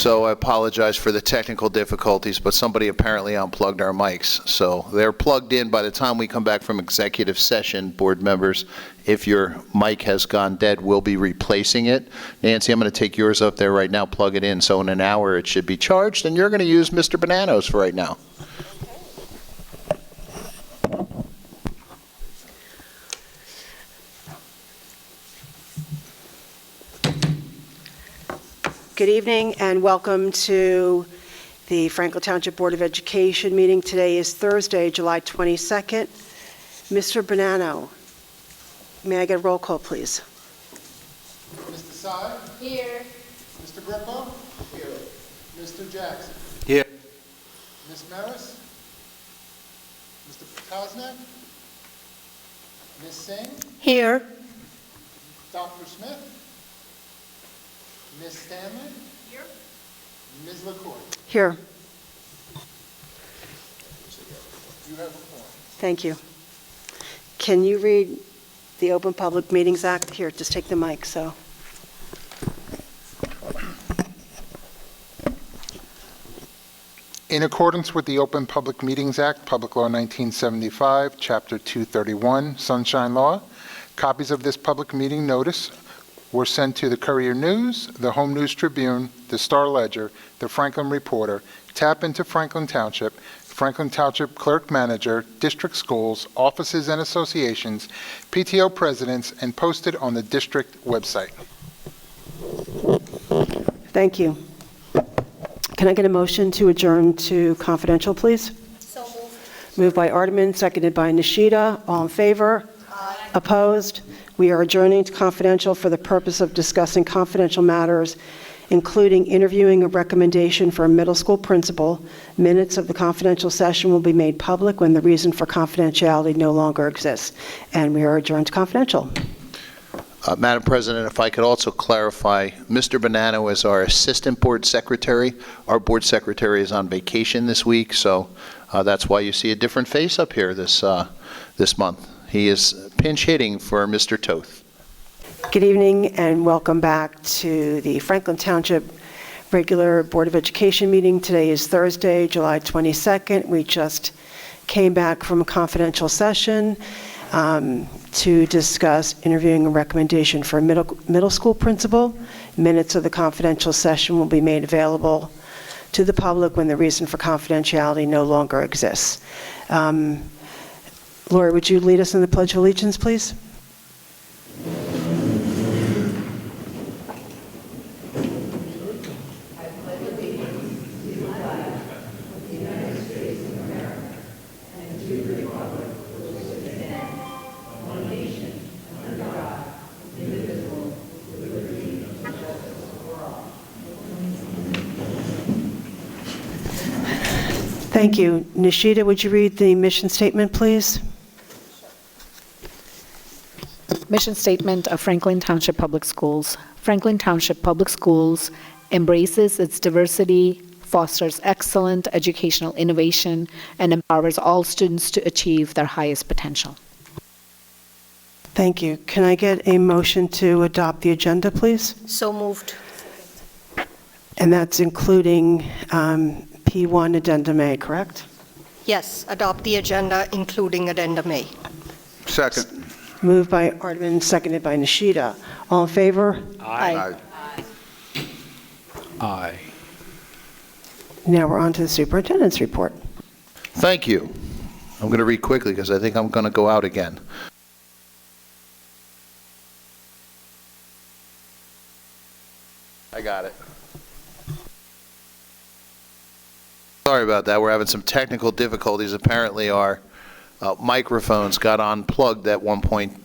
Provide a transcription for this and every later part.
So I apologize for the technical difficulties, but somebody apparently unplugged our mics. So they're plugged in. By the time we come back from executive session, board members, if your mic has gone dead, we'll be replacing it. Nancy, I'm going to take yours up there right now, plug it in. So in an hour it should be charged, and you're going to use Mr. Bananos for right now. Good evening and welcome to the Franklin Township Board of Education meeting. Today is Thursday, July 22nd. Mr. Bonanno, may I get a roll call, please? Mr. Sy? Here. Mr. Grippo? Here. Mr. Jackson? Here. Ms. Maris? Mr. Kosnak? Ms. Singh? Here. Dr. Smith? Ms. Stanley? Here. Ms. LaCour? Here. You have a form. Thank you. Can you read the Open Public Meetings Act? Here, just take the mic, so. In accordance with the Open Public Meetings Act, Public Law 1975, Chapter 231, Sunshine Law, copies of this public meeting notice were sent to the Courier News, the Home News Tribune, the Star Ledger, the Franklin Reporter, Tap into Franklin Township Clerk Manager, district schools, offices and associations, PTO presidents, and posted on the district website. Thank you. Can I get a motion to adjourn to confidential, please? So moved. Moved by Ardeman, seconded by Nishida. All in favor? Aye. Opposed? We are adjourning to confidential for the purpose of discussing confidential matters, including interviewing a recommendation for a middle school principal. Minutes of the confidential session will be made public when the reason for confidentiality no longer exists. And we are adjourned to confidential. Madam President, if I could also clarify, Mr. Bonanno is our Assistant Board Secretary. Our Board Secretary is on vacation this week, so that's why you see a different face up here this month. He is pinch hitting for Mr. Toth. Good evening and welcome back to the Franklin Township regular Board of Education meeting. Today is Thursday, July 22nd. We just came back from a confidential session to discuss interviewing a recommendation for a middle school principal. Minutes of the confidential session will be made available to the public when the reason for confidentiality no longer exists. Lori, would you lead us in the Pledge of Allegiance, please? Thank you. Nishida, would you read the mission statement, please? Mission Statement of Franklin Township Public Schools. Franklin Township Public Schools embraces its diversity, fosters excellent educational innovation, and empowers all students to achieve their highest potential. Thank you. Can I get a motion to adopt the agenda, please? So moved. And that's including P1 Addendum A, correct? Yes, adopt the agenda, including Addendum A. Second. Moved by Ardeman, seconded by Nishida. All in favor? Aye. Aye. Now we're on to the superintendent's report. Thank you. I'm going to read quickly because I think I'm going to go out again. I got it. Sorry about that. We're having some technical difficulties. Apparently our microphones got unplugged at one point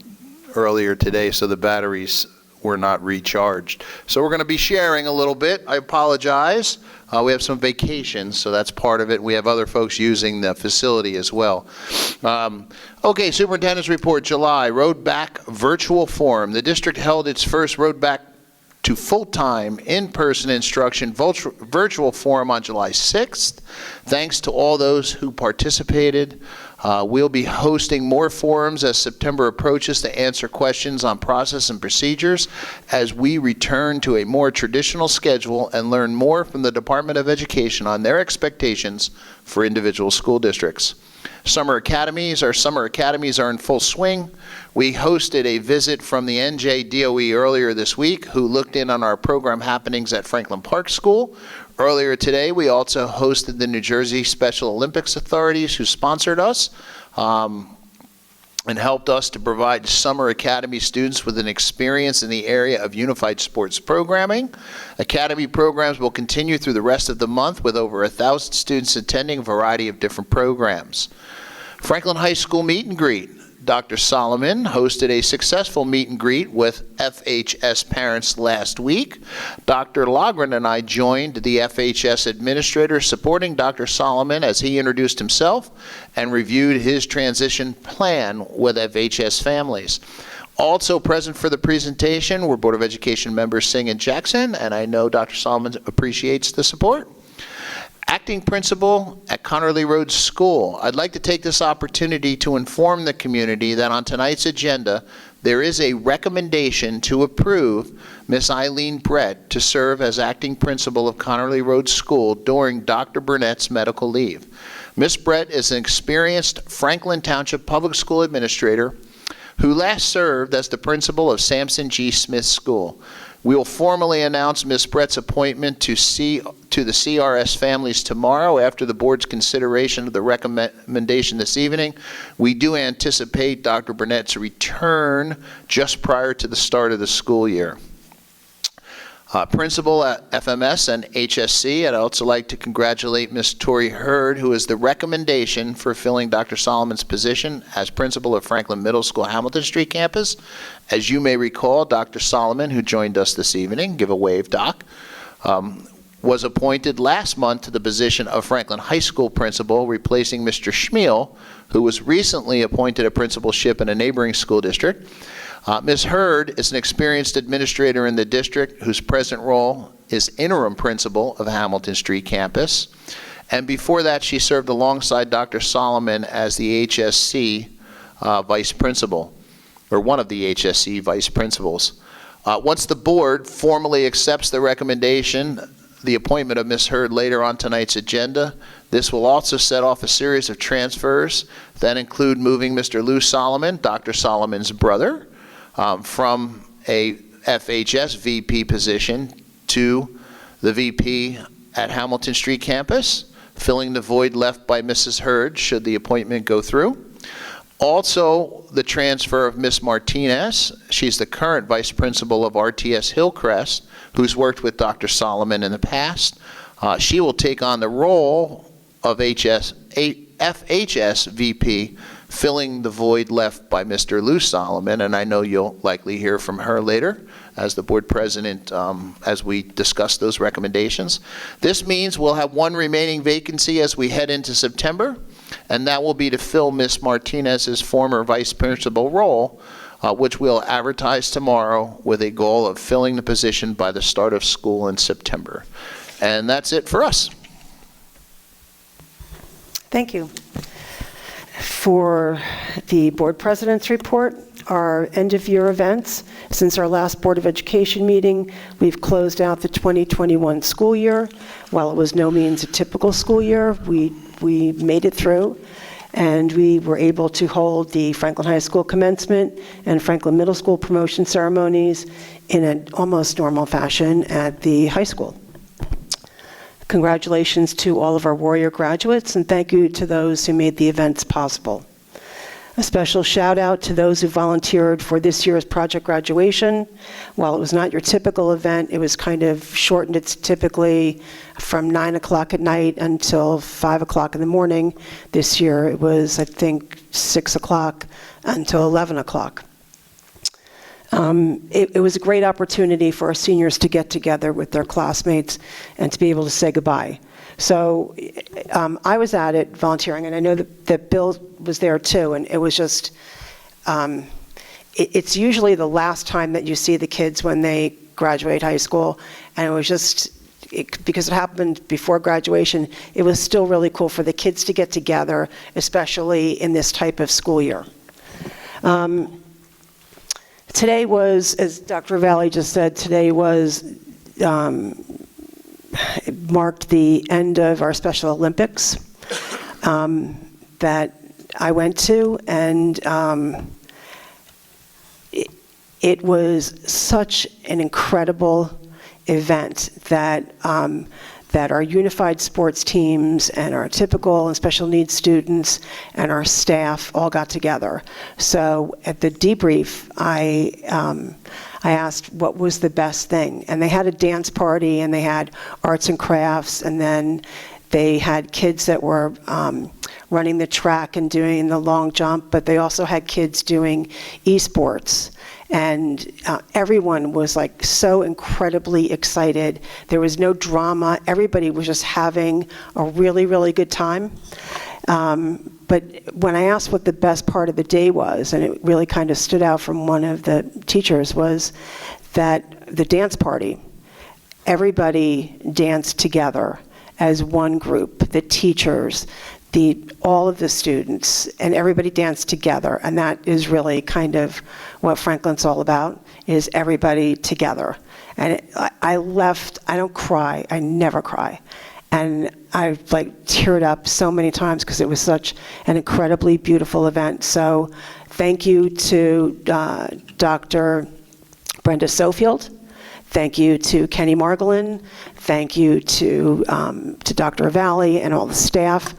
earlier today, so the batteries were not recharged. So we're going to be sharing a little bit. I apologize. We have some vacations, so that's part of it. We have other folks using the facility as well. Okay, Superintendent's Report, July, Road Back Virtual Forum. The district held its first Road Back to full-time, in-person instruction virtual forum on July 6th. Thanks to all those who participated. We'll be hosting more forums as September approaches to answer questions on process and procedures as we return to a more traditional schedule and learn more from the Department of Education on their expectations for individual school districts. Our summer academies are in full swing. We hosted a visit from the NJDOE earlier this week who looked in on our program happenings at Franklin Park School. Earlier today, we also hosted the New Jersey Special Olympics authorities who sponsored us and helped us to provide summer academy students with an experience in the area of unified sports programming. Academy programs will continue through the rest of the month with over 1,000 students attending a variety of different programs. Franklin High School meet and greet. Dr. Solomon hosted a successful meet and greet with FHS parents last week. Dr. Logren and I joined the FHS administrator supporting Dr. Solomon as he introduced himself and reviewed his transition plan with FHS families. Also present for the presentation were Board of Education members Singh and Jackson, and I know Dr. Solomon appreciates the support. Acting principal at Connerly Road School. I'd like to take this opportunity to inform the community that on tonight's agenda, there is a recommendation to approve Miss Eileen Brett to serve as acting principal of Connerly Road School during Dr. Burnett's medical leave. Miss Brett is an experienced Franklin Township Public School administrator who last served as the principal of Sampson G. Smith School. We will formally announce Ms. Brett's appointment to the CRS families tomorrow after the board's consideration of the recommendation this evening. We do anticipate Dr. Burnett's return just prior to the start of the school year. Principal at FMS and HSC, I'd also like to congratulate Ms. Tori Hurd, who is the recommendation for filling Dr. Solomon's position as principal of Franklin Middle School Hamilton Street campus. As you may recall, Dr. Solomon, who joined us this evening, give a wave, Doc, was appointed last month to the position of Franklin High School principal, replacing Mr. Schmiel, who was recently appointed a principalship in a neighboring school district. Ms. Hurd is an experienced administrator in the district whose present role is interim principal of Hamilton Street campus. And before that, she served alongside Dr. Solomon as the HSC vice principal, or one of the HSC vice principals. Once the board formally accepts the recommendation, the appointment of Ms. Hurd later on tonight's agenda, this will also set off a series of transfers that include moving Mr. Lou Solomon, Dr. Solomon's brother, from a FHS VP position to the VP at Hamilton Street campus, filling the void left by Mrs. Hurd should the appointment go through. Also, the transfer of Ms. Martinez. She's the current vice principal of RTS Hillcrest, who's worked with Dr. Solomon in the past. She will take on the role of FHS VP, filling the void left by Mr. Lou Solomon, and I know you'll likely hear from her later as the board president as we discuss those recommendations. This means we'll have one remaining vacancy as we head into September, and that will be to fill Ms. Martinez's former vice principal role, which we'll advertise tomorrow with a goal of filling the position by the start of school in September. And that's it for us. Thank you. For the board president's report, our end-of-year events, since our last Board of Education meeting, we've closed out the 2021 school year. While it was no means a typical school year, we made it through, and we were able to hold the Franklin High School commencement and Franklin Middle School promotion ceremonies in an almost normal fashion at the high school. Congratulations to all of our Warrior graduates, and thank you to those who made the events possible. A special shout out to those who volunteered for this year's project graduation. While it was not your typical event, it was kind of shortened. It's typically from 9 o'clock at night until 5 o'clock in the morning. This year it was, I think, 6 o'clock until 11 o'clock. It was a great opportunity for our seniors to get together with their classmates and to be able to say goodbye. So I was at it volunteering, and I know that Bill was there too, and it was just, it's usually the last time that you see the kids when they graduate high school, and it was just, because it happened before graduation, it was still really cool for the kids to get together, especially in this type of school year. Today was, as Dr. Valley just said, today was, it marked the end of our Special Olympics that I went to, and it was such an incredible event that that our unified sports teams and our typical and special needs students and our staff all got together. So at the debrief, I asked what was the best thing, and they had a dance party, and they had arts and crafts, and then they had kids that were running the track and doing the long jump, but they also had kids doing esports. And everyone was like so incredibly excited. There was no drama. Everybody was just having a really, really good time. But when I asked what the best part of the day was, and it really kind of stood out from one of the teachers, was that the dance party, everybody danced together as one group, the teachers, all of the students, and everybody danced together. And that is really kind of what Franklin's all about, is everybody together. And I left, I don't cry, I never cry. And I teared up so many times because it was such an incredibly beautiful event. So thank you to Dr. Brenda Sofield. Thank you to Kenny Margolin. Thank you to Dr. Valley and all the staff.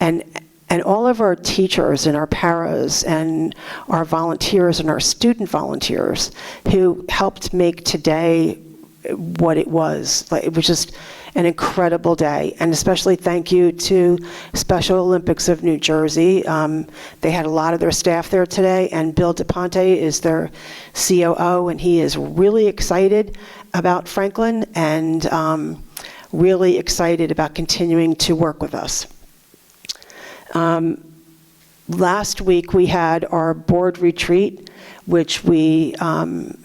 And all of our teachers and our paras and our volunteers and our student volunteers who helped make today what it was. It was just an incredible day. And especially thank you to Special Olympics of New Jersey. They had a lot of their staff there today, and Bill DePonte is their COO, and he is really excited about Franklin and really excited about continuing to work with us. Last week we had our board retreat, which we did some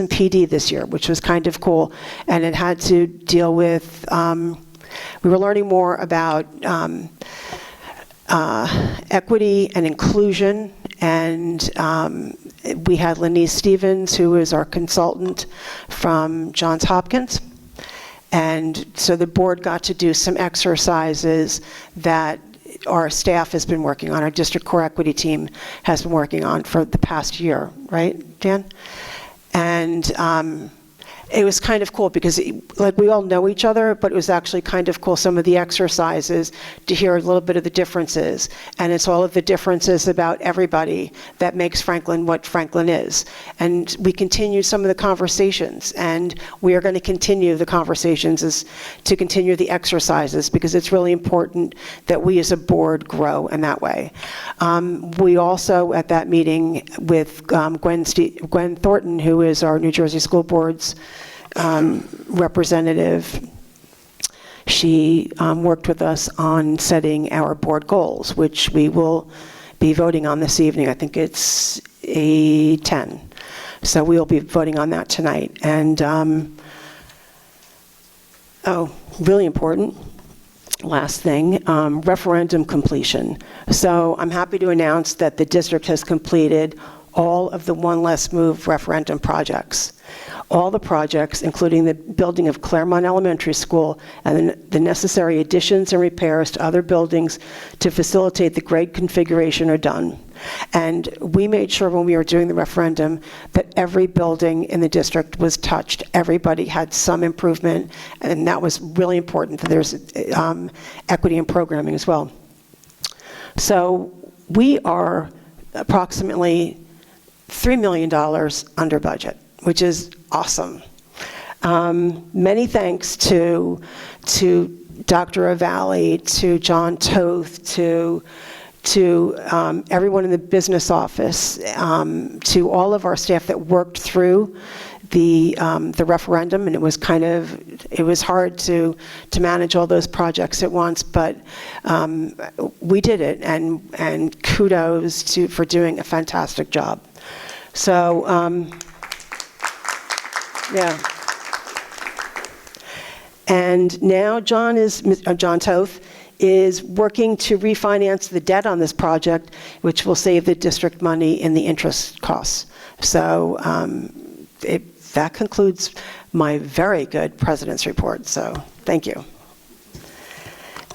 PD this year, which was kind of cool, and it had to deal with, we were learning more about equity and inclusion, and we had Lenise Stevens, who is our consultant from Johns Hopkins. And so the board got to do some exercises that our staff has been working on, our district core equity team has been working on for the past year, right, Dan? And it was kind of cool because we all know each other, but it was actually kind of cool, some of the exercises, to hear a little bit of the differences. And it's all of the differences about everybody that makes Franklin what Franklin is. And we continued some of the conversations, and we are going to continue the conversations to continue the exercises, because it's really important that we as a board grow in that way. We also, at that meeting with Gwen Thornton, who is our New Jersey School Board's representative, she worked with us on setting our board goals, which we will be voting on this evening. I think it's 8:10. So we will be voting on that tonight. And, really important, last thing, referendum completion. So I'm happy to announce that the district has completed all of the One Less Move referendum projects. All the projects, including the building of Claremont Elementary School and the necessary additions and repairs to other buildings to facilitate the grade configuration, are done. And we made sure when we were doing the referendum that every building in the district was touched. Everybody had some improvement, and that was really important. There's equity in programming as well. So we are approximately $3 million under budget, which is awesome. Many thanks to Dr. Avali, to John Toth, to everyone in the business office, to all of our staff that worked through the referendum, and it was hard to manage all those projects at once, but we did it, and kudos for doing a fantastic job. So, yeah. And now John Toth is working to refinance the debt on this project, which will save the district money in the interest costs. So that concludes my very good president's report, so thank you.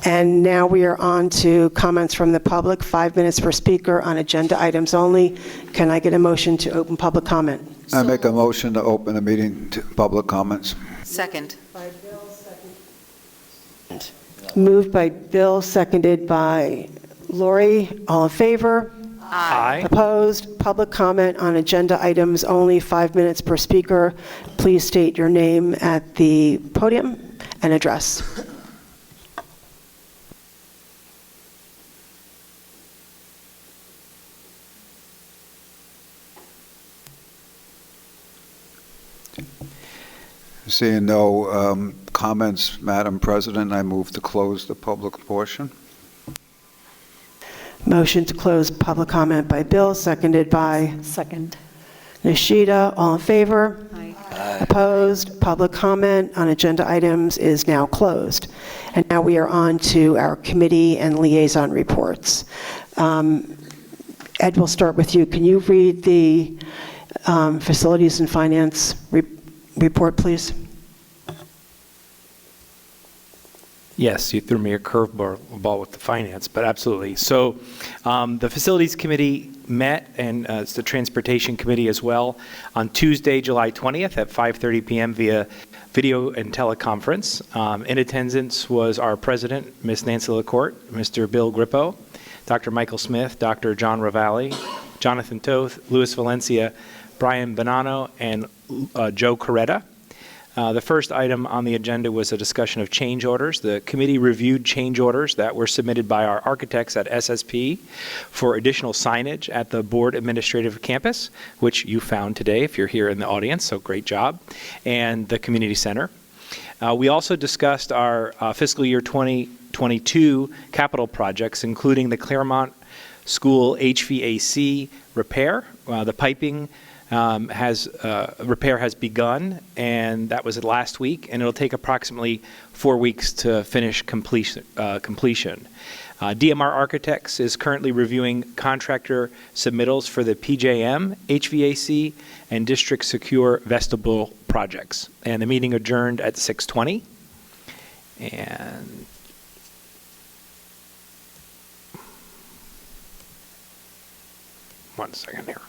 And now we are on to comments from the public, 5 minutes per speaker on agenda items only. Can I get a motion to open public comment? I make a motion to open the meeting to public comments. Second. Moved by Bill, seconded by Lori. All in favor? Aye. Opposed? Public comment on agenda items only, 5 minutes per speaker. Please state your name at the podium and address. Seeing no comments, Madam President, I move to close the public portion. Motion to close public comment by Bill, seconded by Second. Nishida. All in favor? Aye. Opposed? Public comment on agenda items is now closed. And now we are on to our committee and liaison reports. Ed, we'll start with you. Can you read the Facilities and Finance report, please? Yes, you threw me a curveball with the finance, but absolutely. So the Facilities Committee met, and it's the Transportation Committee as well, on Tuesday, July 20th at 5:30 p.m. via video and teleconference. In attendance was our president, Ms. Nancy LaCourte, Mr. Bill Grippo, Dr. Michael Smith, Dr. John Ravalli, Jonathan Toth, Luis Valencia, Brian Bonanno, and Joe Coretta. The first item on the agenda was a discussion of change orders. The committee reviewed change orders that were submitted by our architects at SSP for additional signage at the board administrative campus, which you found today if you're here in the audience, so great job, and the community center. We also discussed our fiscal year 2022 capital projects, including the Claremont School HVAC repair, the piping repair has begun, and that was last week, and it'll take approximately 4 weeks to finish completion. DMR Architects is currently reviewing contractor submittals for the PJM, HVAC, and District Secure Vestibule projects. And the meeting adjourned at 6:20. And one second here.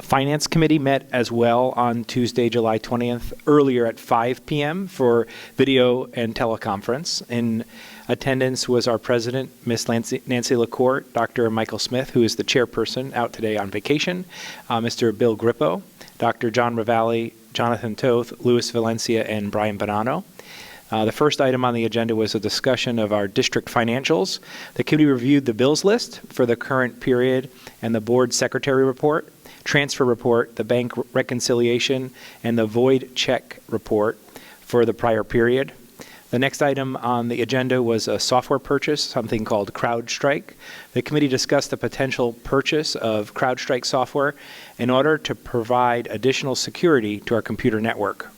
Finance Committee met as well on Tuesday, July 20th, earlier at 5 p.m. for video and teleconference. In attendance was our president, Ms. Nancy LaCourte, Dr. Michael Smith, who is the chairperson, out today on vacation, Mr. Bill Grippo, Dr. John Ravalli, Jonathan Toth, Luis Valencia, and Brian Bonanno. The first item on the agenda was a discussion of our district financials. The committee reviewed the bills list for the current period and the board secretary report, transfer report, the bank reconciliation, and the void check report for the prior period. The next item on the agenda was a software purchase, something called CrowdStrike. The committee discussed the potential purchase of CrowdStrike software in order to provide additional security to our computer network.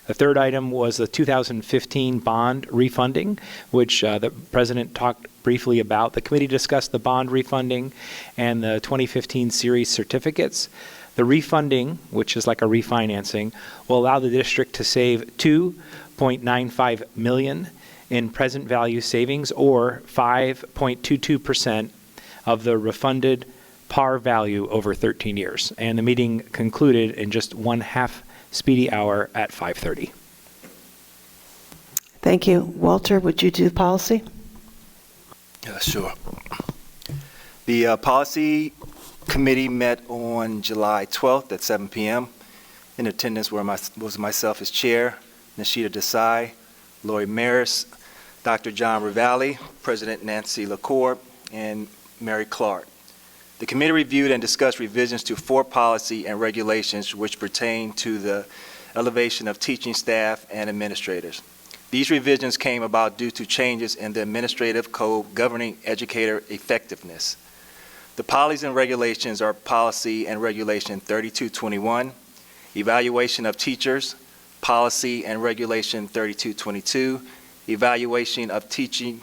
The third item was the 2015 bond refunding, which the president talked briefly about. The committee discussed the bond refunding and the 2015 series certificates. The refunding, which is like a refinancing, will allow the district to save $2.95 million in present value savings, or 5.22% of the refunded par value over 13 years. And the meeting concluded in just 1/2 speedy hour at 5:30. Thank you. Walter, would you do policy? Yeah, sure. The Policy Committee met on July 12th at 7 p.m. In attendance was myself as chair, Nishida Desai, Lori Maris, Dr. John Ravalli, President Nancy LaCourte, and Mary Clark. The committee reviewed and discussed revisions to 4 policy and regulations which pertain to the elevation of teaching staff and administrators. These revisions came about due to changes in the administrative code governing educator effectiveness. The policies and regulations are Policy and Regulation 3221, evaluation of teachers, policy and regulation 3222, evaluation of teaching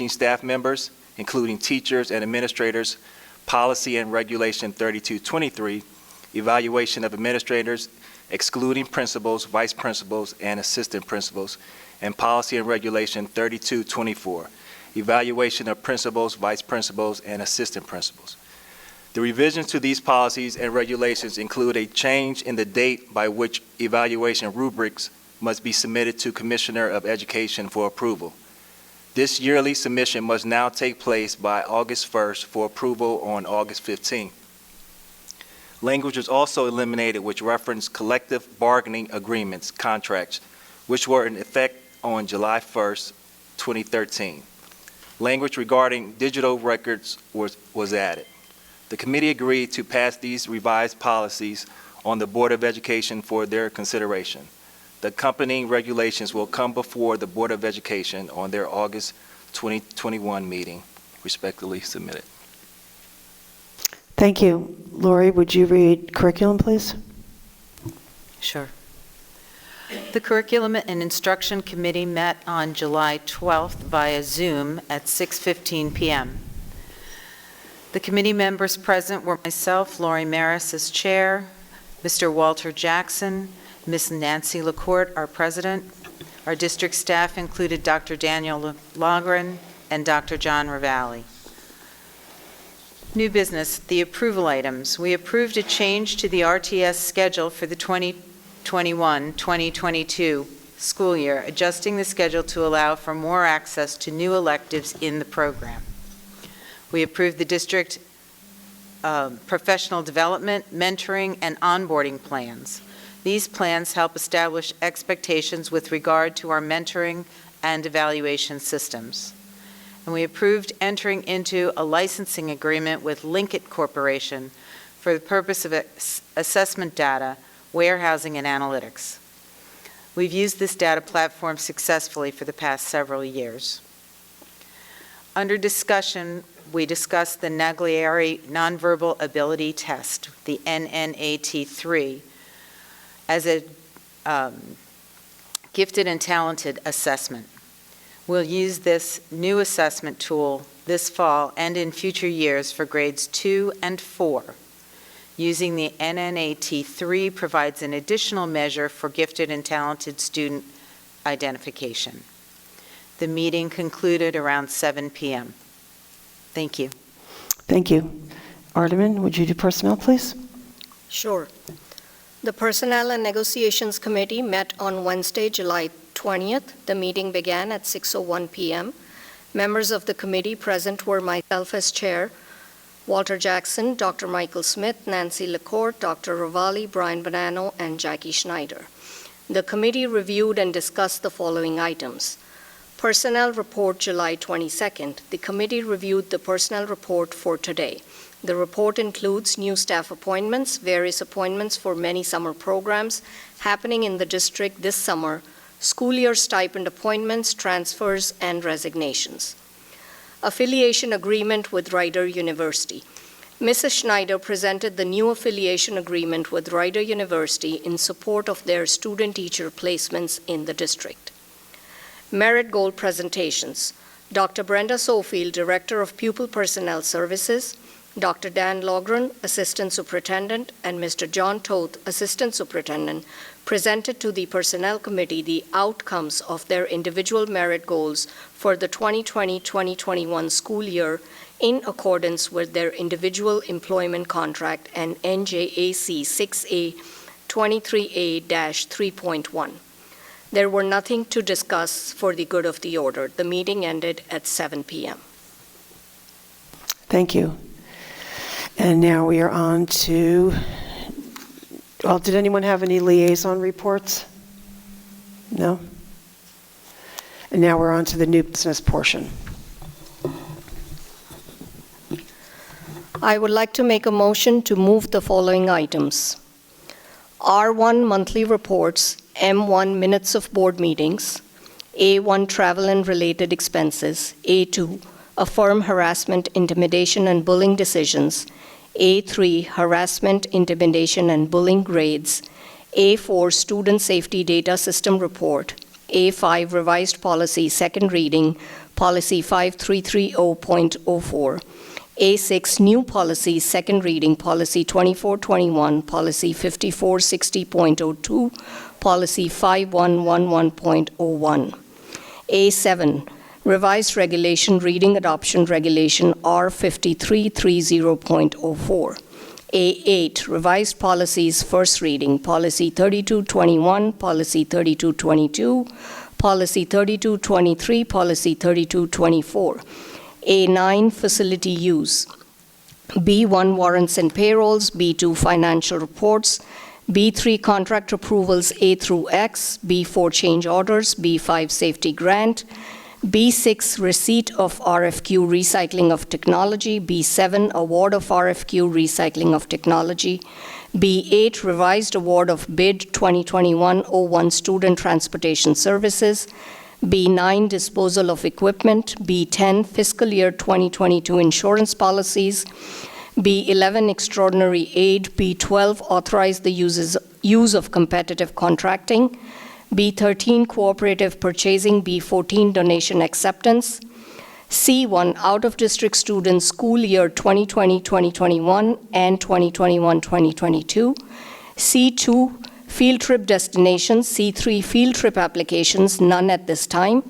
staff members, including teachers and administrators, policy and regulation 3223, evaluation of administrators, excluding principals, vice principals, and assistant principals, and policy and regulation 3224, evaluation of principals, vice principals, and assistant principals. The revisions to these policies and regulations include a change in the date by which evaluation rubrics must be submitted to Commissioner of Education for approval. This yearly submission must now take place by August 1st for approval on August 15th. Language was also eliminated which referenced collective bargaining agreements, contracts, which were in effect on July 1st, 2013. Language regarding digital records was added. The committee agreed to pass these revised policies on the Board of Education for their consideration. The accompanying regulations will come before the Board of Education on their August 2021 meeting. Respectfully submitted. Thank you. Lori, would you read curriculum, please? Sure. The Curriculum and Instruction Committee met on July 12th via Zoom at 6:15 p.m. The committee members present were myself, Lori Maris as chair, Mr. Walter Jackson, Ms. Nancy LaCourte, our president. Our district staff included Dr. Daniel Logren and Dr. John Ravalli. New business, the approval items. We approved a change to the RTS schedule for the 2021-2022 school year, adjusting the schedule to allow for more access to new electives in the program. We approved the district professional development, mentoring, and onboarding plans. These plans help establish expectations with regard to our mentoring and evaluation systems. And we approved entering into a licensing agreement with Linkit Corporation for the purpose of assessment data, warehousing, and analytics. We've used this data platform successfully for the past several years. Under discussion, we discussed the Naglieri Nonverbal Ability Test, the NNAT3, as a gifted and talented assessment. We'll use this new assessment tool this fall and in future years for grades 2 and 4. Using the NNAT3 provides an additional measure for gifted and talented student identification. The meeting concluded around 7 p.m. Thank you. Thank you. Ardeman, would you do personnel, please? Sure. The Personnel and Negotiations Committee met on Wednesday, July 20th. The meeting began at 6:01 p.m. Members of the committee present were myself as chair, Walter Jackson, Dr. Michael Smith, Nancy LaCourte, Dr. Ravalli, Brian Bonanno, and Jackie Schneider. The committee reviewed and discussed the following items. Personnel report, July 22nd. The committee reviewed the personnel report for today. The report includes new staff appointments, various appointments for many summer programs happening in the district this summer, school year stipend appointments, transfers, and resignations. Affiliation agreement with Rider University. Mrs. Schneider presented the new affiliation agreement with Rider University in support of their student-teacher placements in the district. Merit goal presentations. Dr. Brenda Sofield, Director of Pupil Personnel Services, Dr. Dan Logren, Assistant Superintendent, and Mr. John Toth, Assistant Superintendent, presented to the Personnel Committee the outcomes of their individual merit goals for the 2020-2021 school year in accordance with their individual employment contract and NJAC 6A 23A-3.1. There were nothing to discuss for the good of the order. The meeting ended at 7 p.m. Thank you. And now we are on to, well, did anyone have any liaison reports? No? And now we're on to the new business portion. I would like to make a motion to move the following items. R1 monthly reports, M1 minutes of board meetings, A1 travel and related expenses, A2 affirm harassment, intimidation, and bullying decisions, A3 harassment, intimidation, and bullying grades, A4, Student Safety Data System Report. A5, Revised Policy, Second Reading, Policy 5330.04. A6, New Policies, Second Reading, Policy 2421, Policy 5460.02, Policy 5111.01. A7, Revised Regulation, Reading Adoption Regulation R5330.04. A8, Revised Policies, First Reading, Policy 3221, Policy 3222, Policy 3223, Policy 3224. A9, Facility Use. B1, Warrants and Payrolls. B2, Financial Reports. B3, Contract Approvals A through X. B4, Change Orders. B5, Safety Grant. B6, Receipt of RFQ Recycling of Technology. B7, Award of RFQ Recycling of Technology. B8, Revised Award of Bid 2021-01 Student Transportation Services. B9, Disposal of Equipment. B10, Fiscal Year 2022 Insurance Policies. B11, Extraordinary Aid. B12, Authorize the use of competitive contracting. B13, Cooperative Purchasing. B14, Donation Acceptance. C1, Out-of-District Students School Year 2020-2021 and 2021-2022. C2, Field Trip Destinations. C3, Field Trip Applications, none at this time.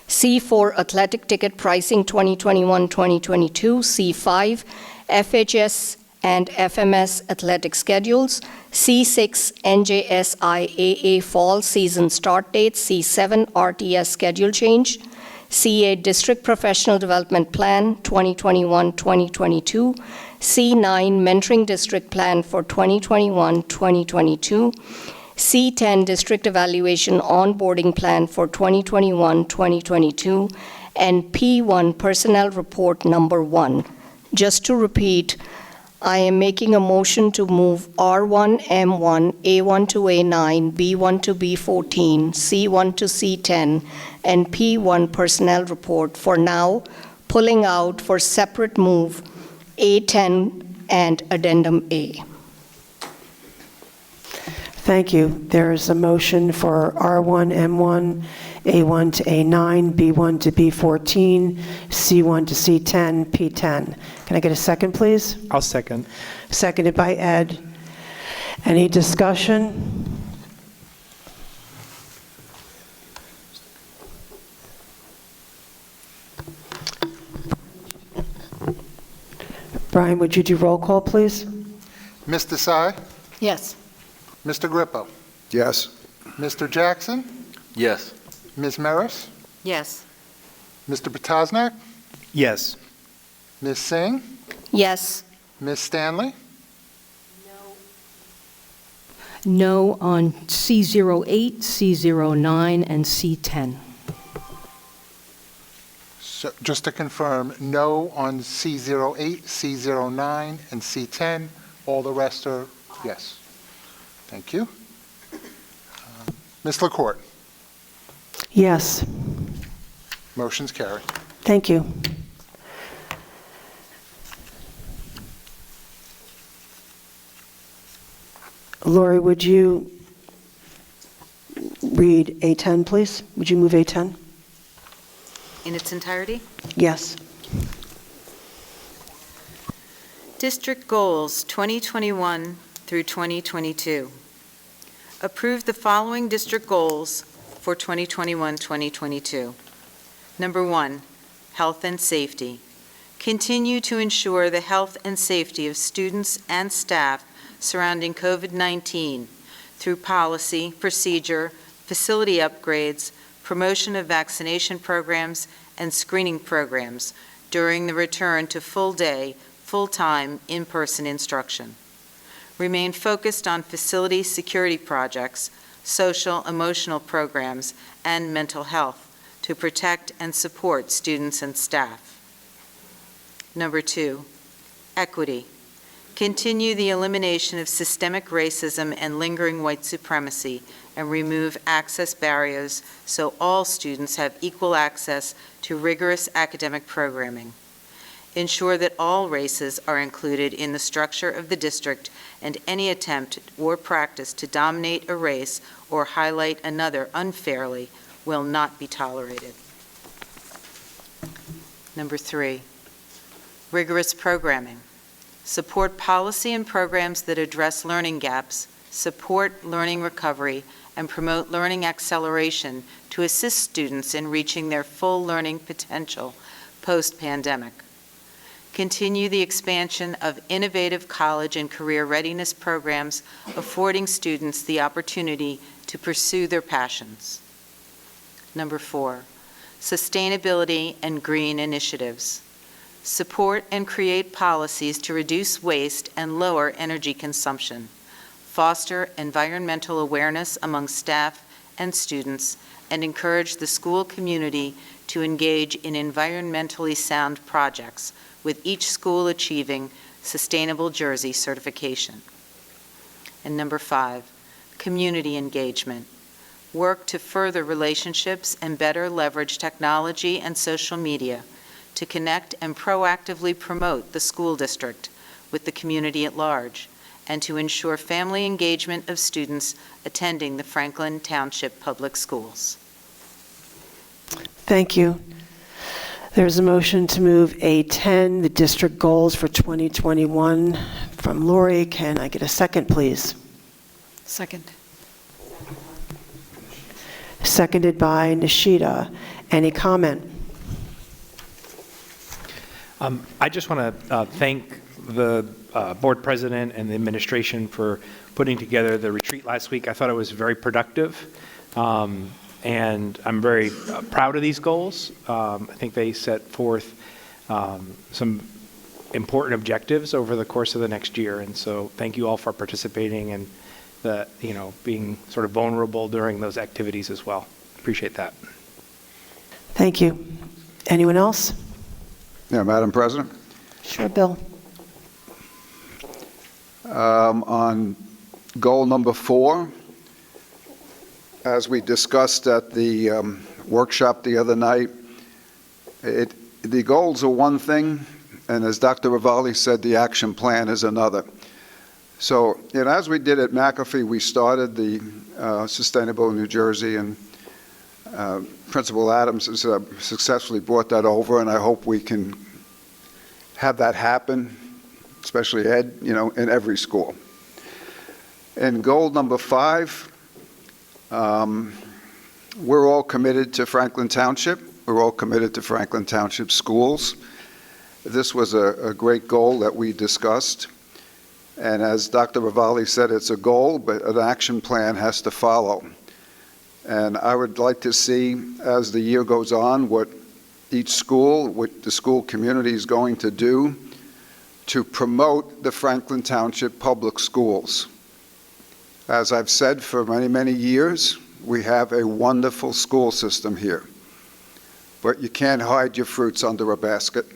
C4, Athletic Ticket Pricing 2021-2022. C5, FHS and FMS Athletic Schedules. C6, NJSIAA Fall Season Start Dates. C7, RTS Schedule Change. C8, District Professional Development Plan 2021-2022. C9, Mentoring District Plan for 2021-2022. C10, District Evaluation Onboarding Plan for 2021-2022. And P1, Personnel Report Number 1. Just to repeat, I am making a motion to move R1, M1, A1 to A9, B1 to B14, C1 to C10, and P1 Personnel Report for now, pulling out for separate move A10 and Addendum A. Thank you. There is a motion for R1, M1, A1 to A9, B1 to B14, C1 to C10, P10. Can I get a second, please? I'll second. Seconded by Ed. Any discussion? Brian, would you do roll call, please? Ms. Desai? Yes. Mr. Grippo? Yes. Mr. Jackson? Yes. Ms. Maris? Yes. Mr. Potosnak? Yes. Ms. Singh? Yes. Ms. Stanley? No on C08, C09, and C10. So just to confirm, no on C08, C09, and C10. All the rest are yes. Thank you. Ms. LaCourte? Yes. Motion's carried. Thank you. Lori, would you read A10, please? Would you move A10? In its entirety? Yes. District Goals 2021 through 2022. Approve the following district goals for 2021-2022. Number 1, health and safety. Continue to ensure the health and safety of students and staff surrounding COVID-19 through policy, procedure, facility upgrades, promotion of vaccination programs, and screening programs during the return to full-day, full-time, in-person instruction. Remain focused on facility security projects, social, emotional programs, and mental health to protect and support students and staff. Number 2, equity. Continue the elimination of systemic racism and lingering white supremacy and remove access barriers so all students have equal access to rigorous academic programming. Ensure that all races are included in the structure of the district, and any attempt or practice to dominate a race or highlight another unfairly will not be tolerated. Number 3, rigorous programming. Support policy and programs that address learning gaps, support learning recovery, and promote learning acceleration to assist students in reaching their full learning potential post-pandemic. Continue the expansion of innovative college and career readiness programs, affording students the opportunity to pursue their passions. Number 4, sustainability and green initiatives. Support and create policies to reduce waste and lower energy consumption. Foster environmental awareness among staff and students, and encourage the school community to engage in environmentally sound projects, with each school achieving Sustainable Jersey certification. And number 5, community engagement. Work to further relationships and better leverage technology and social media to connect and proactively promote the school district with the community at large, and to ensure family engagement of students attending the Franklin Township Public Schools. Thank you. There's a motion to move A10, the district goals for 2021, from Lori. Can I get a second, please? Second. Seconded by Nishida. Any comment? I just want to thank the board president and the administration for putting together the retreat last week. I thought it was very productive, and I'm very proud of these goals. I think they set forth some important objectives over the course of the next year, and so thank you all for participating and being sort of vulnerable during those activities as well. Appreciate that. Thank you. Anyone else? Yeah, Madam President? Sure, Bill. On goal number 4, as we discussed at the workshop the other night, the goals are one thing, and as Dr. Ravalli said, the action plan is another. So, as we did at McAfee, we started the Sustainable New Jersey, and Principal Adams has successfully brought that over, and I hope we can have that happen, especially Ed, in every school. And goal number 5, we're all committed to Franklin Township. We're all committed to Franklin Township schools. This was a great goal that we discussed. And as Dr. Ravalli said, it's a goal, but an action plan has to follow. And I would like to see, as the year goes on, what each school, what the school community is going to do to promote the Franklin Township Public Schools. As I've said for many, many years, we have a wonderful school system here. But you can't hide your fruits under a basket.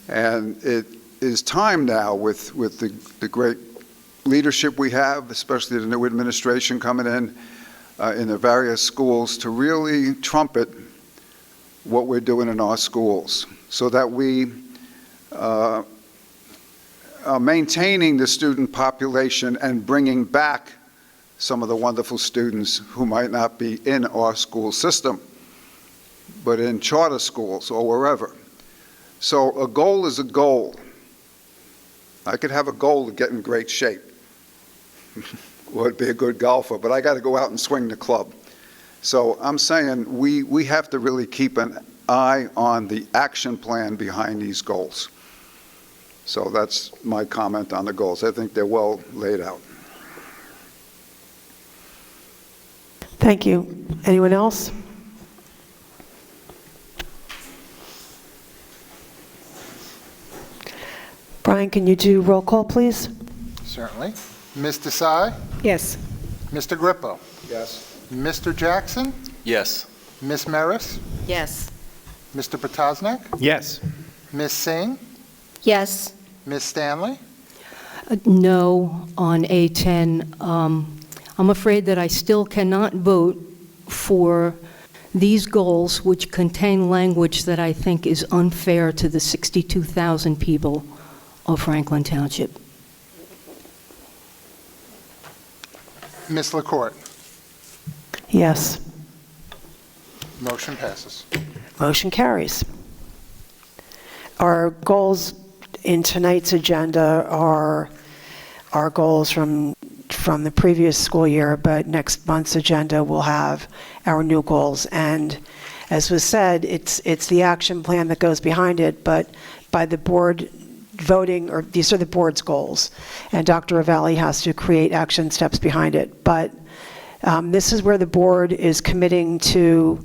And it is time now, with the great leadership we have, especially the new administration coming in the various schools, to really trumpet what we're doing in our schools so that we are maintaining the student population and bringing back some of the wonderful students who might not be in our school system, but in charter schools or wherever. So a goal is a goal. I could have a goal to get in great shape, or be a good golfer, but I got to go out and swing the club. So I'm saying we have to really keep an eye on the action plan behind these goals. So that's my comment on the goals. I think they're well laid out. Thank you. Anyone else? Brian, can you do roll call, please? Certainly. Ms. Desai? Yes. Mr. Grippo? Yes. Mr. Jackson? Yes. Ms. Maris? Yes. Mr. Potosnik? Yes. Ms. Singh? Yes. Ms. Stanley? No on A10. I'm afraid that I still cannot vote for these goals, which contain language that I think is unfair to the 62,000 people of Franklin Township. Ms. LaCourte. Yes. Motion passes. Motion carries. Our goals in tonight's agenda are our goals from the previous school year, but next month's agenda will have our new goals. And as was said, it's the action plan that goes behind it, but by the board voting, or these are the board's goals, and Dr. Ravalli has to create action steps behind it. But this is where the board is committing to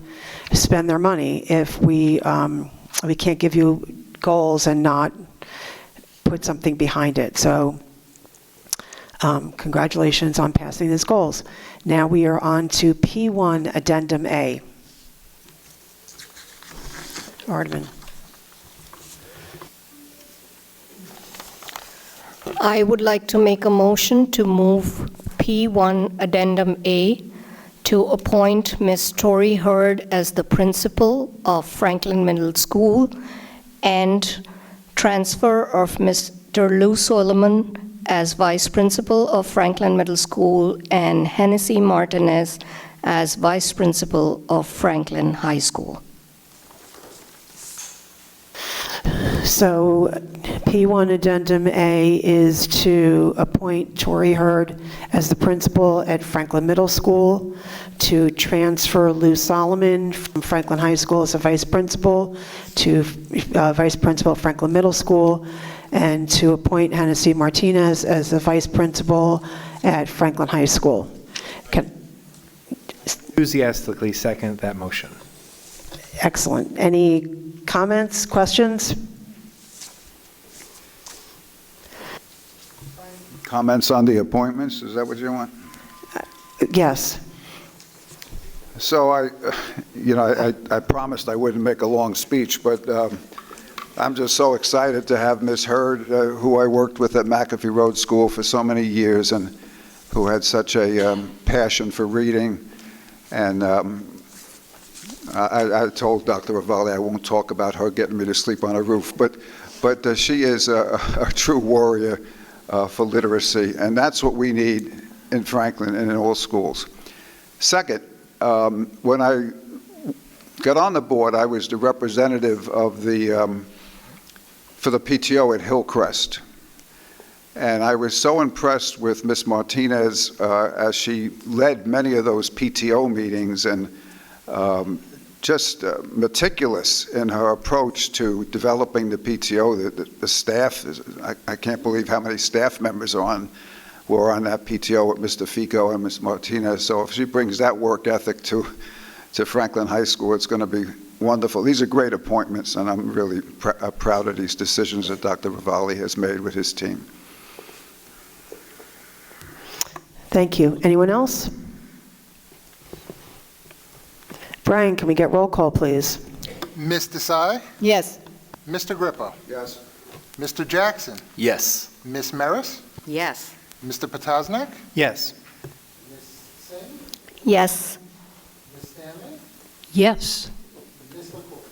spend their money. If we can't give you goals and not put something behind it. So congratulations on passing these goals. Now we are on to P1 Addendum A. Ardman. I would like to make a motion to move P1 Addendum A to appoint Ms. Tori Hurd as the principal of Franklin Middle School and transfer of Mr. Lou Solomon as vice principal of Franklin Middle School and Hennessy Martinez as vice principal of Franklin High School. So P1 Addendum A is to appoint Tori Hurd as the principal at Franklin Middle School, to transfer Lou Solomon from Franklin High School as a vice principal to vice principal at Franklin Middle School, and to appoint Hennessy Martinez as the vice principal at Franklin High School. Enthusiastically second that motion. Excellent. Any comments, questions? Comments on the appointments, is that what you want? Yes. So I promised I wouldn't make a long speech, but I'm just so excited to have Ms. Hurd, who I worked with at McAfee Road School for so many years and who had such a passion for reading. And I told Dr. Ravalli I won't talk about her getting me to sleep on a roof, but she is a true warrior for literacy, and that's what we need in Franklin and in all schools. Second, when I got on the board, I was the representative of for the PTO at Hillcrest. And I was so impressed with Ms. Martinez as she led many of those PTO meetings and just meticulous in her approach to developing the PTO. The staff, I can't believe how many staff members were on that PTO with Mr. Fico and Ms. Martinez. So if she brings that work ethic to Franklin High School, it's going to be wonderful. These are great appointments, and I'm really proud of these decisions that Dr. Ravalli has made with his team. Thank you. Anyone else? Brian, can we get roll call, please? Ms. Desai? Yes. Mr. Grippo? Yes. Mr. Jackson? Yes. Ms. Maris? Yes. Mr. Potosnik? Yes. Ms. Singh? Yes. Ms. Stanley? Yes. Ms. LaCourte?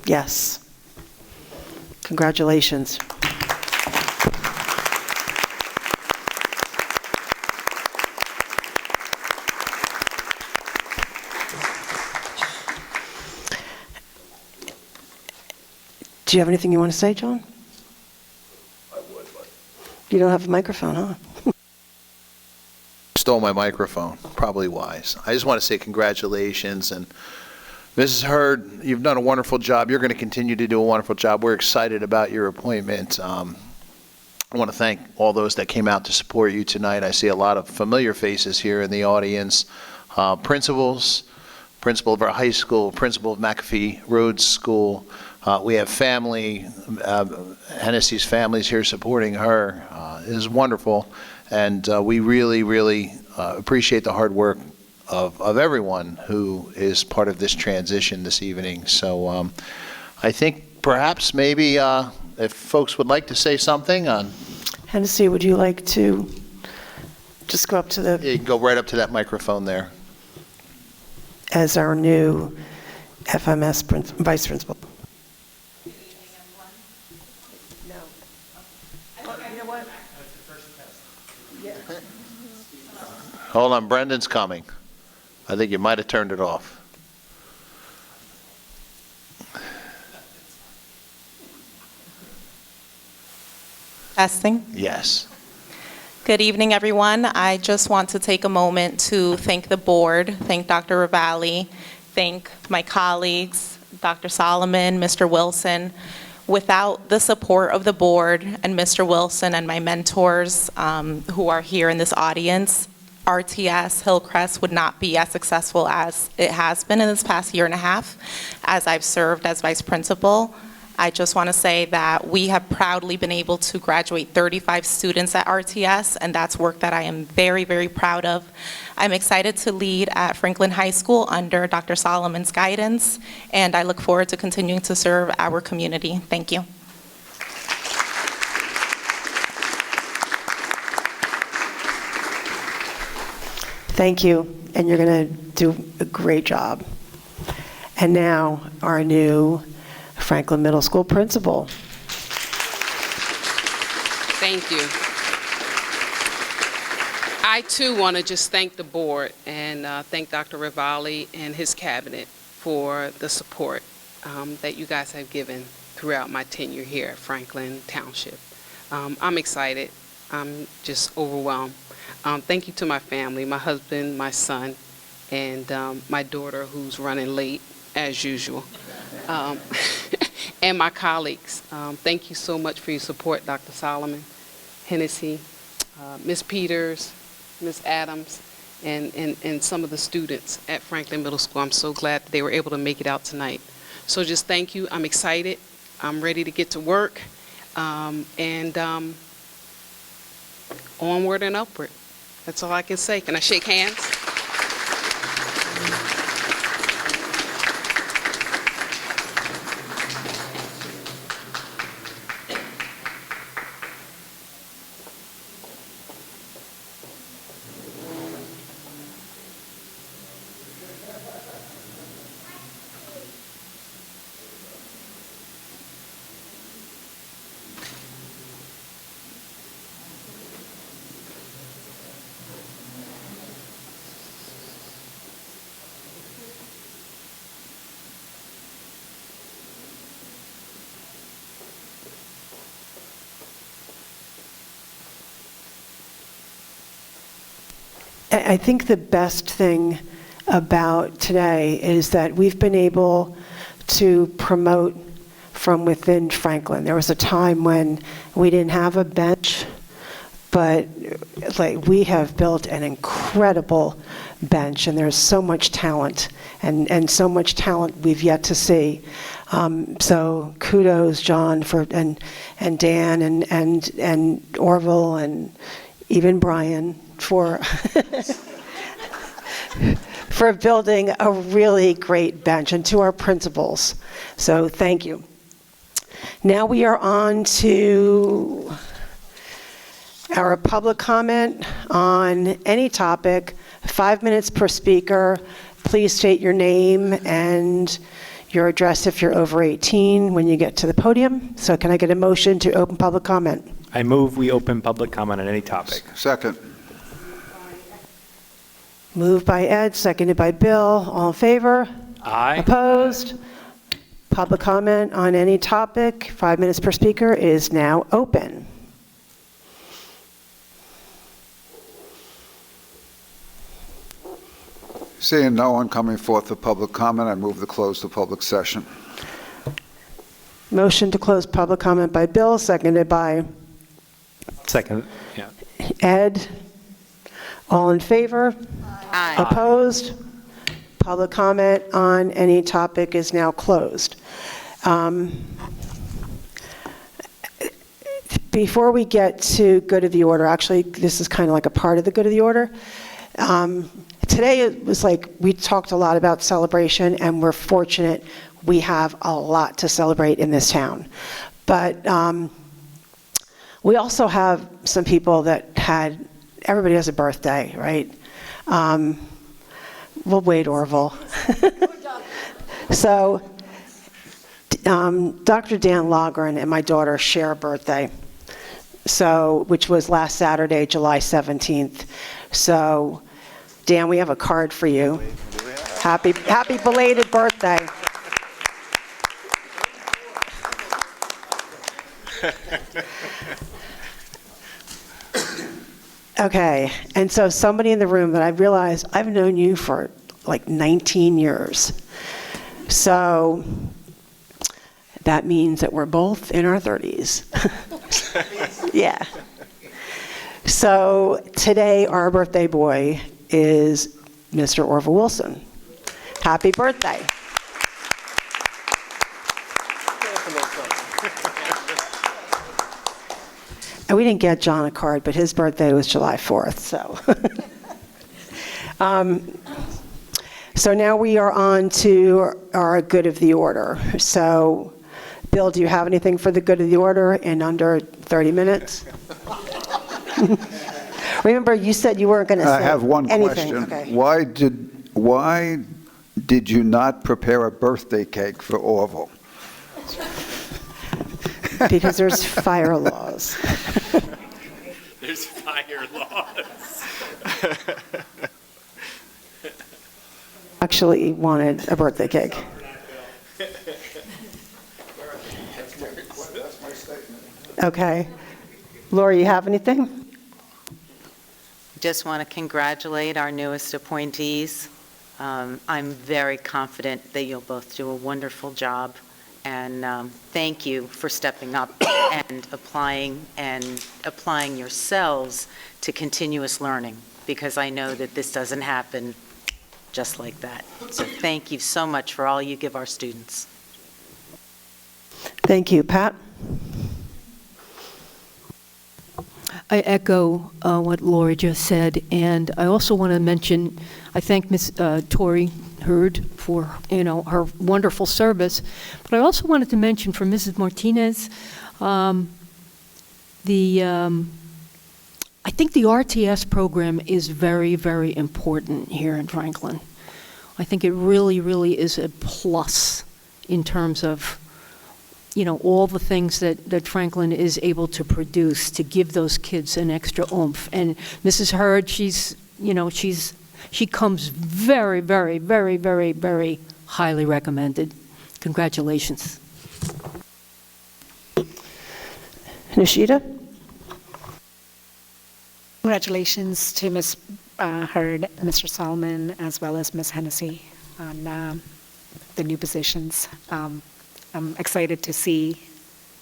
Yes. Congratulations. Do you have anything you want to say, John? I would, but... You don't have a microphone, huh? Stole my microphone, probably wise. I just want to say congratulations, and Mrs. Hurd, you've done a wonderful job. You're going to continue to do a wonderful job. We're excited about your appointment. I want to thank all those that came out to support you tonight. I see a lot of familiar faces here in the audience. Principals, principal of our high school, principal of McAfee Road School. We have family, Hennessy's family's here supporting her. It is wonderful, and we really, really appreciate the hard work of everyone who is part of this transition this evening. So I think perhaps maybe if folks would like to say something on... Hennessy, would you like to just go up to the... You can go right up to that microphone there. as our new FMS vice principal. Hold on, Brendan's coming. I think you might have turned it off. Testing. Yes. Good evening, everyone. I just want to take a moment to thank the board, thank Dr. Ravalli, thank my colleagues, Dr. Solomon, Mr. Wilson. Without the support of the board and Mr. Wilson and my mentors who are here in this audience, RTS Hillcrest would not be as successful as it has been in this past year and a half as I've served as vice principal. I just want to say that we have proudly been able to graduate 35 students at RTS, and that's work that I am very, very proud of. I'm excited to lead at Franklin High School under Dr. Solomon's guidance, and I look forward to continuing to serve our community. Thank you. Thank you, and you're going to do a great job. And now, our new Franklin Middle School principal. Thank you. I, too, want to just thank the board and thank Dr. Ravalli and his cabinet for the support that you guys have given throughout my tenure here at Franklin Township. I'm excited. I'm just overwhelmed. Thank you to my family, my husband, my son, and my daughter who's running late, as usual. And my colleagues. Thank you so much for your support, Dr. Solomon, Hennessy, Ms. Peters, Ms. Adams, and some of the students at Franklin Middle School. I'm so glad that they were able to make it out tonight. So just thank you. I'm excited. I'm ready to get to work. And onward and upward. That's all I can say. Can I shake hands? I think the best thing about today is that we've been able to promote from within Franklin. There was a time when we didn't have a bench, but we have built an incredible bench, and there's so much talent, and so much talent we've yet to see. So kudos, John, and Dan, and Orville, and even Brian for for building a really great bench, and to our principals. So thank you. Now we are on to our public comment on any topic, 5 minutes per speaker. Please state your name and your address if you're over 18 when you get to the podium. So can I get a motion to open public comment? I move we open public comment on any topic. Second. Moved by Ed, seconded by Bill. All in favor? Aye. Opposed? Public comment on any topic, 5 minutes per speaker, is now open. Seeing no one coming forth for public comment, I move to close the public session. Motion to close public comment by Bill, seconded by Second, yeah. Ed. All in favor? Aye. Opposed? Public comment on any topic is now closed. Before we get to good of the order, actually, this is kind of like a part of the good of the order. Today it was like we talked a lot about celebration, and we're fortunate we have a lot to celebrate in this town. But we also have some people that everybody has a birthday, right? We'll wait, Orville. So, Dr. Dan Logren and my daughter share a birthday, so, which was last Saturday, July 17th. So, Dan, we have a card for you. Happy belated birthday. Okay, and so somebody in the room that I realize I've known you for like 19 years. So that means that we're both in our 30s. Yeah. So today our birthday boy is Mr. Orville Wilson. Happy birthday. And we didn't get John a card, but his birthday was July 4th, so. So now we are on to our good of the order. So, Bill, do you have anything for the good of the order in under 30 minutes? Remember, you said you weren't going to say I have one anything. question. Okay. Why did you not prepare a birthday cake for Orville? Because there's fire laws. There's fire laws. Actually wanted a birthday cake. Okay. Laura, you have anything? Just want to congratulate our newest appointees. I'm very confident that you'll both do a wonderful job, and thank you for stepping up and applying yourselves to continuous learning, because I know that this doesn't happen just like that. So thank you so much for all you give our students. Thank you. Pat? I echo what Laura just said, and I also want to mention, I thank Ms. Tori Hurd for, her wonderful service, but I also wanted to mention for Mrs. Martinez, I think the RTS program is very, very important here in Franklin. I think it really, really is a plus in terms of, all the things that Franklin is able to produce to give those kids an extra oomph. And Mrs. Hurd, she comes very, very, very, very, very highly recommended. Congratulations. Nishita? Congratulations to Ms. Hurd, Mr. Solomon, as well as Ms. Hennessy on the new positions. I'm excited to see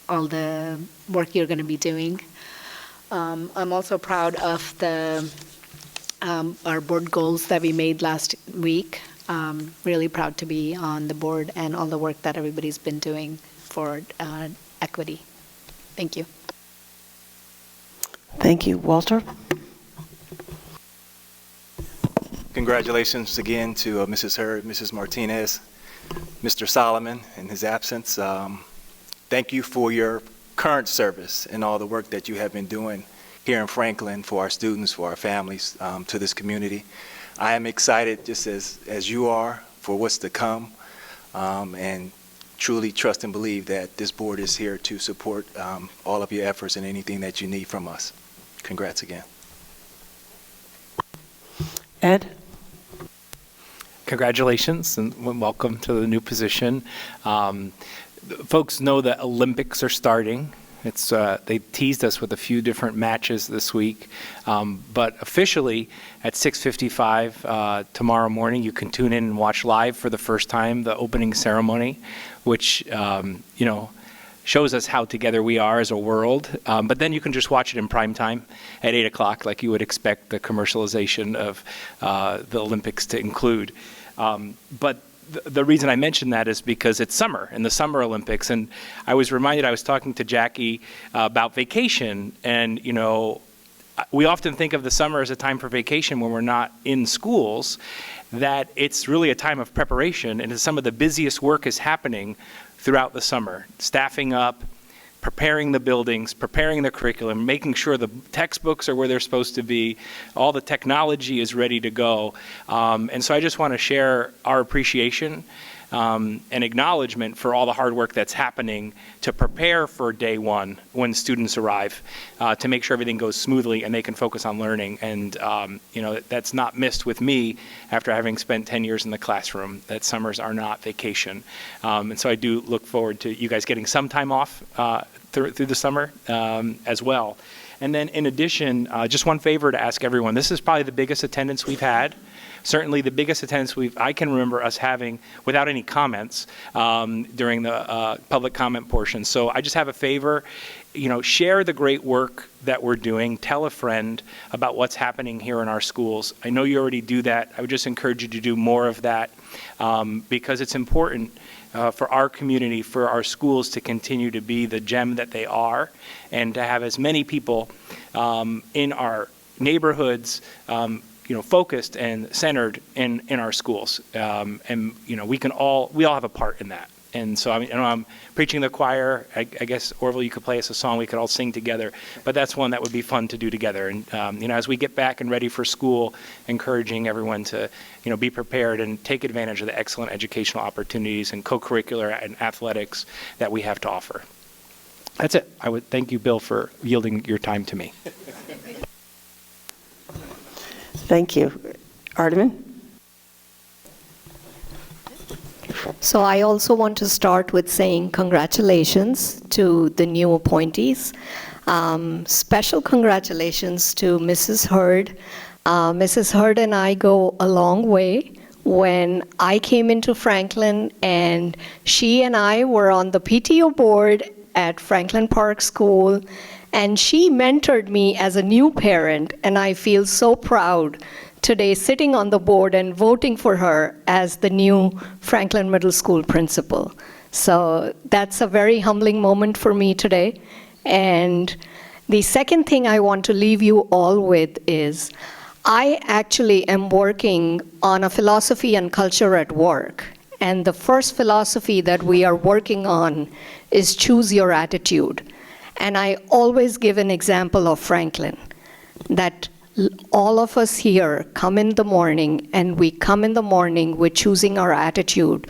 all the work you're going to be doing. I'm also proud of our board goals that we made last week. Really proud to be on the board and all the work that everybody's been doing for equity. Thank you. Thank you. Walter? Congratulations again to Mrs. Hurd, Mrs. Martinez, Mr. Solomon in his absence. Thank you for your current service and all the work that you have been doing here in Franklin for our students, for our families, to this community. I am excited, just as you are, for what's to come, and truly trust and believe that this board is here to support all of your efforts and anything that you need from us. Congrats again. Ed? Congratulations and welcome to the new position. Folks know that Olympics are starting. They teased us with a few different matches this week, but officially at 6:55 tomorrow morning, you can tune in and watch live for the first time the opening ceremony, which shows us how together we are as a world. But then you can just watch it in prime time at 8 o'clock, like you would expect the commercialization of the Olympics to include. But the reason I mention that is because it's summer, in the Summer Olympics, and I was reminded, I was talking to Jackie about vacation, and we often think of the summer as a time for vacation when we're not in schools, that it's really a time of preparation, and some of the busiest work is happening throughout the summer, staffing up, preparing the buildings, preparing the curriculum, making sure the textbooks are where they're supposed to be, all the technology is ready to go. And so I just want to share our appreciation and acknowledgement for all the hard work that's happening to prepare for day one when students arrive, to make sure everything goes smoothly and they can focus on learning. And that's not missed with me after having spent 10 years in the classroom, that summers are not vacation. And so I do look forward to you guys getting some time off through the summer as well. And then in addition, just one favor to ask everyone. This is probably the biggest attendance we've had. Certainly the biggest attendance I can remember us having without any comments during the public comment portion. So I just have a favor, share the great work that we're doing. Tell a friend about what's happening here in our schools. I know you already do that. I would just encourage you to do more of that because it's important for our community, for our schools to continue to be the gem that they are, and to have as many people in our neighborhoods focused and centered in our schools. And we all have a part in that. And so I'm preaching the choir. I guess, Orville, you could play us a song we could all sing together. But that's one that would be fun to do together. And as we get back and ready for school, encouraging everyone to be prepared and take advantage of the excellent educational opportunities and co-curricular and athletics that we have to offer. That's it. I would thank you, Bill, for yielding your time to me. Thank you. Ardeman? So I also want to start with saying congratulations to the new appointees. Special congratulations to Mrs. Hurd. Mrs. Hurd and I go a long way. When I came into Franklin, and she and I were on the PTO board at Franklin Park School, and she mentored me as a new parent, and I feel so proud today sitting on the board and voting for her as the new Franklin Middle School principal. So that's a very humbling moment for me today. And the second thing I want to leave you all with is I actually am working on a philosophy and culture at work. And the first philosophy that we are working on is choose your attitude. And I always give an example of Franklin, that all of us here come in the morning, and we come in the morning with choosing our attitude.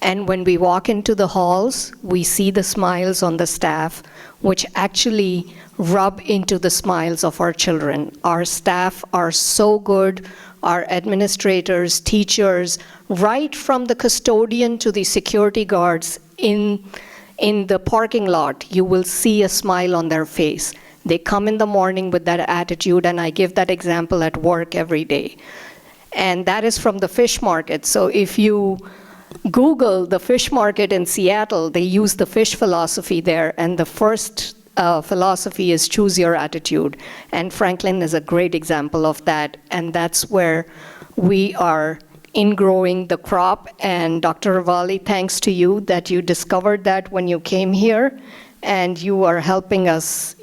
And when we walk into the halls, we see the smiles on the staff, which actually rub into the smiles of our children. Our staff are so good, our administrators, teachers, right from the custodian to the security guards in the parking lot, you will see a smile on their face. They come in the morning with that attitude, and I give that example at work every day. And that is from the fish market. So if you Google the fish market in Seattle, they use the fish philosophy there, and the first philosophy is choose your attitude. And Franklin is a great example of that, and that's where we are in growing the crop. And Dr. Ravalli, thanks to you that you discovered that when you came here, and you are helping us,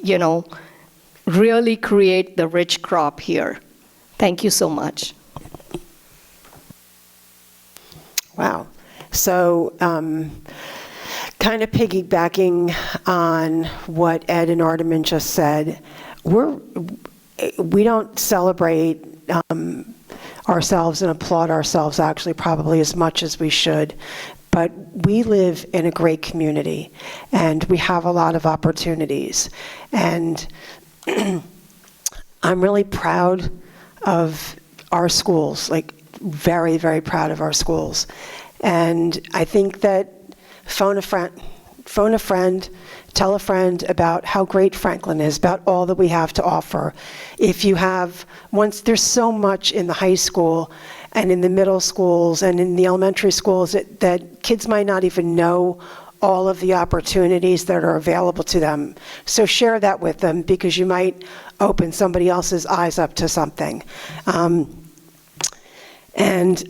really create the rich crop here. Thank you so much. Wow. So kind of piggybacking on what Ed and Ardeman just said, we don't celebrate ourselves and applaud ourselves actually probably as much as we should. But we live in a great community, and we have a lot of opportunities. And I'm really proud of our schools, like very, very proud of our schools. And I think that phone a friend, tell a friend about how great Franklin is, about all that we have to offer. There's so much in the high school and in the middle schools and in the elementary schools that kids might not even know all of the opportunities that are available to them. So share that with them, because you might open somebody else's eyes up to something. And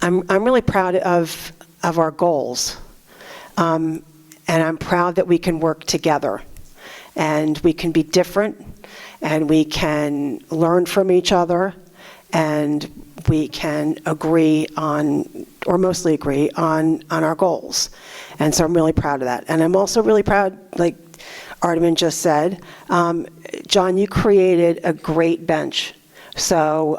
I'm really proud of our goals. And I'm proud that we can work together, and we can be different, and we can learn from each other, and we can agree on or mostly agree, on our goals. And so I'm really proud of that. And I'm also really proud, like Ardeman just said, John, you created a great bench. So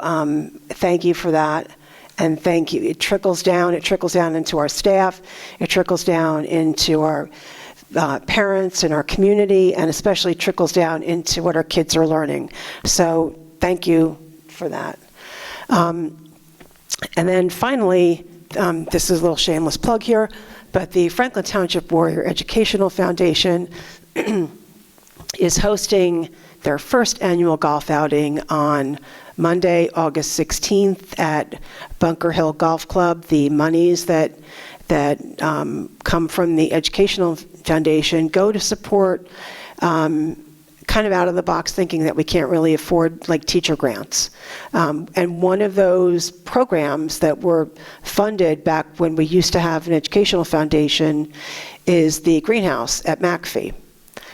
thank you for that. And thank you. It trickles down into our staff, it trickles down into our parents and our community, and especially trickles down into what our kids are learning. So thank you for that. And then finally, this is a little shameless plug here, but the Franklin Township Warrior Educational Foundation is hosting their first annual golf outing on Monday, August 16th at Bunker Hill Golf Club. The monies that come from the Educational Foundation go to support kind of out of the box thinking that we can't really afford like teacher grants. And one of those programs that were funded back when we used to have an educational foundation is the greenhouse at McAfee.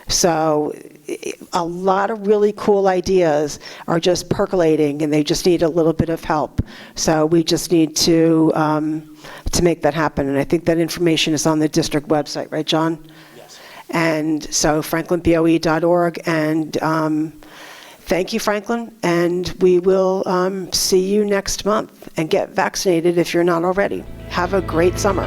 So a lot of really cool ideas are just percolating and they just need a little bit of help. So we just need to make that happen. And I think that information is on the district website, right, John? And so franklinboe.org, and thank you, Franklin, and we will see you next month, and get vaccinated if you're not already. Have a great summer.